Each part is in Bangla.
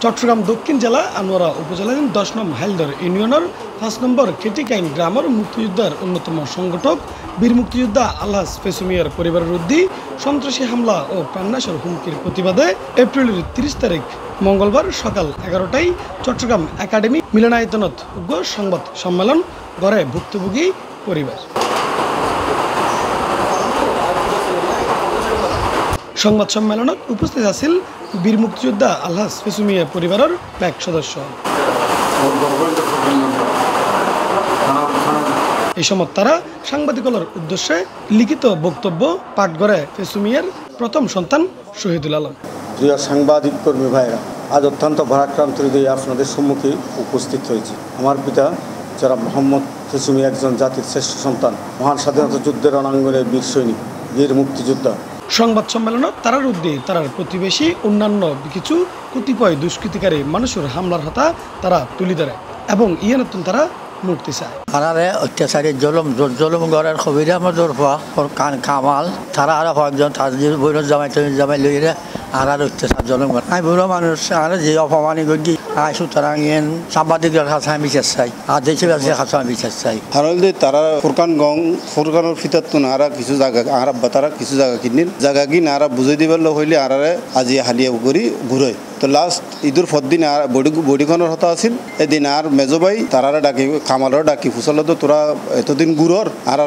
চট্টগ্রাম দক্ষিণ জেলা আনোয়ারা উপজেলাধীন ১০ নং হাইলদর ইউনিয়নের ৫ নম্বর কেটিকাইন গ্রামের মুক্তিযোদ্ধার অন্যতম সংগঠক বীর মুক্তিযোদ্ধা আলহাজ ফেসু মিয়ার পরিবারের বিরুদ্ধে সন্ত্রাসী হামলা ও প্রাণনাশের হুমকির প্রতিবাদে এপ্রিলের ৩০ তারিখ মঙ্গলবার সকাল ১১টায় চট্টগ্রাম একাডেমি মিলনায়তনত সংবাদ সম্মেলন গড়ে ভুক্তভোগী পরিবার। সংবাদ সম্মেলনত উপস্থিত আছিল বীর মুক্তিযোদ্ধা আলহাজ ফেসু মিয়া পরিবারের ব্যাক সদস্য। এই সময় তারা সাংবাদিকদের উদ্দেশ্যে লিখিত বক্তব্য পাঠ করে ফেসু মিয়ার প্রথম সন্তান শহীদুল আলম। প্রিয় সাংবাদিক কর্মী ভাইরা, আজ অত্যন্ত ভারাক্রান্ত হৃদয়ে আপনাদের সম্মুখে উপস্থিত হয়েছে। আমার পিতা যারা মোহাম্মদ ফেসু মিয়া একজন জাতির শ্রেষ্ঠ সন্তান, মহান স্বাধীনতা যুদ্ধের রণাঙ্গনের বীর সৈনিক, বীর মুক্তিযোদ্ধা। সংবাদ সম্মেলনত তারার উদ্দে তারার প্রতিবেশী অন্যান্য কিছু কতিপয় দুষ্কৃতিকারী মানুষের হামলার হতা তারা তুলি ধরে এবং নতুন তারা মুক্তি চায়। আরারে অত্যাচারী জলম গড়ের খবিরে আমাদের কান কামাল তারা আরো কয়েকজন তাদের বইর জামাই লইরে আর অত্যাচার জলম করে আমি বুড়ো মানুষ আর যে অপমানি গি আই সুতরাং সাংবাদিকের কাছে আমি বিচার চাই আর দেশবাসীর কাছে আমি বিচার চাই। হারলদে তারা ফুরকানের ফিতাতুন আরা কিছু জায়গা আর তারা কিছু জায়গা কিনিল জায়গা কিন আর বুঝাই দিবার হইলে আরারে আজি হালিয়া করি ঘুরে। তো লাস্ট ঈদুর ফদ্দিন আর বডিখনের হতা আছিল এদিন আর মেজবাই তারারে ডাকি কামালর ডাকি ফুসল তো তোরা এতদিন গুড়র আর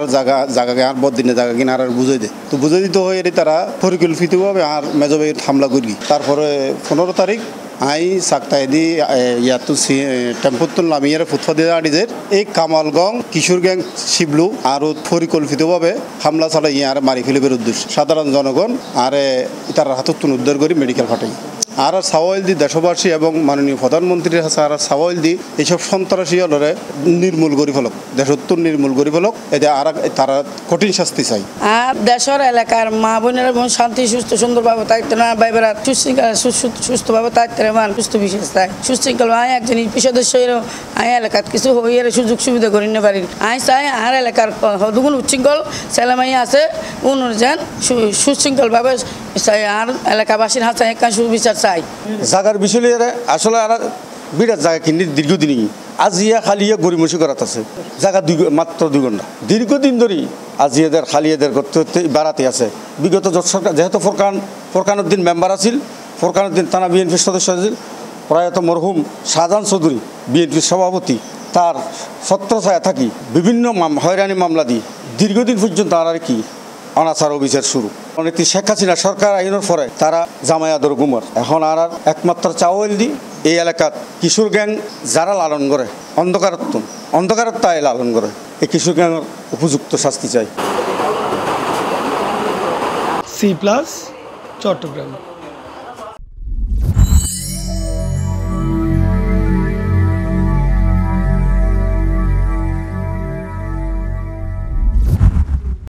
জায়গাকে আর বদিনে জায়গা কিনা আর বুঝাই দে। তো বুঝাই দিতে হয় এটি তারা পরিকল্পিতভাবে আর মেজবাই হামলা করি। তারপরে ১৫ তারিখ আই সাক্তাই দি ইয়াতো টেম্পুতুল নামিয়ারে ফুটফা দিয়ে আনিদের এই কামালগং কিশোর গ্যাং শিবলু আর পরিকল্পিতভাবে হামলা চালাই আর মারি ফেলিবার উদ্দেশ্য সাধারণ জনগণ আর তার হাতত উদ্ধার করে মেডিকেল ফাটাই। আর সাওয়াইল দি দেশবাসী এবং মাননীয় প্রধানমন্ত্রীর কাছে আর সাওয়াইল দি এইসব সন্ত্রাসী হলরে নির্মূল করি ফেলক, দেশত্ব নির্মূল করি ফেলক, এতে আর তারা কঠিন শাস্তি চাই। আর দেশের এলাকার মা বোনেরা শান্তি সুস্থ সুন্দরভাবে থাকতে না বাইবেরা সুস্থভাবে থাকতে মান সুস্থ বিশেষ তাই সুশৃঙ্খল আয় একজন সদস্য আয় এলাকাত কিছু হইয়ের সুযোগ সুবিধা করি না পারি। আয় চাই আর এলাকার হদুগুণ উচ্ছৃঙ্খল ছেলেমাই আছে যেন সুশৃঙ্খলভাবে চাই আর এলাকাবাসীর হাতে একটা সুবিচার চাই। জাগার বিষয় আসলে আর বিরাট জায়গা কিনে দীর্ঘদিনই আজিয়া খালিয়া গরিমসি করাত আছে জায়গা মাত্র 2 ঘন্টা দীর্ঘদিন ধরেই আজিয়াদের খালিয়াদের করতে বাড়াতে আছে। বিগত সরকার যেহেতু ফোরকানুদ্দিন মেম্বার আছিল, ফোরকানুদ্দিন থানা বিএনপির সদস্য আছিল, প্রয়াত মরহুম শাহজাহান চৌধুরী বিএনপির সভাপতি তার ছত্রছায়া থাকি বিভিন্ন হয়রানি মামলা দিয়ে দীর্ঘদিন পর্যন্ত আর কি অনাচার অভিযান শুরু। অনেকটি শেখ হাসিনা সরকার আইনের পরে তারা জামায়াতর গুমর এখন আর একমাত্র চাওয়াল দি এই এলাকাত কিশোর গ্যাং যারা লালন করে অন্ধকারত্ব লালন করে এই কিশোর গ্যাংয়ের উপযুক্ত শাস্তি চাই। C+ চট্টগ্রাম।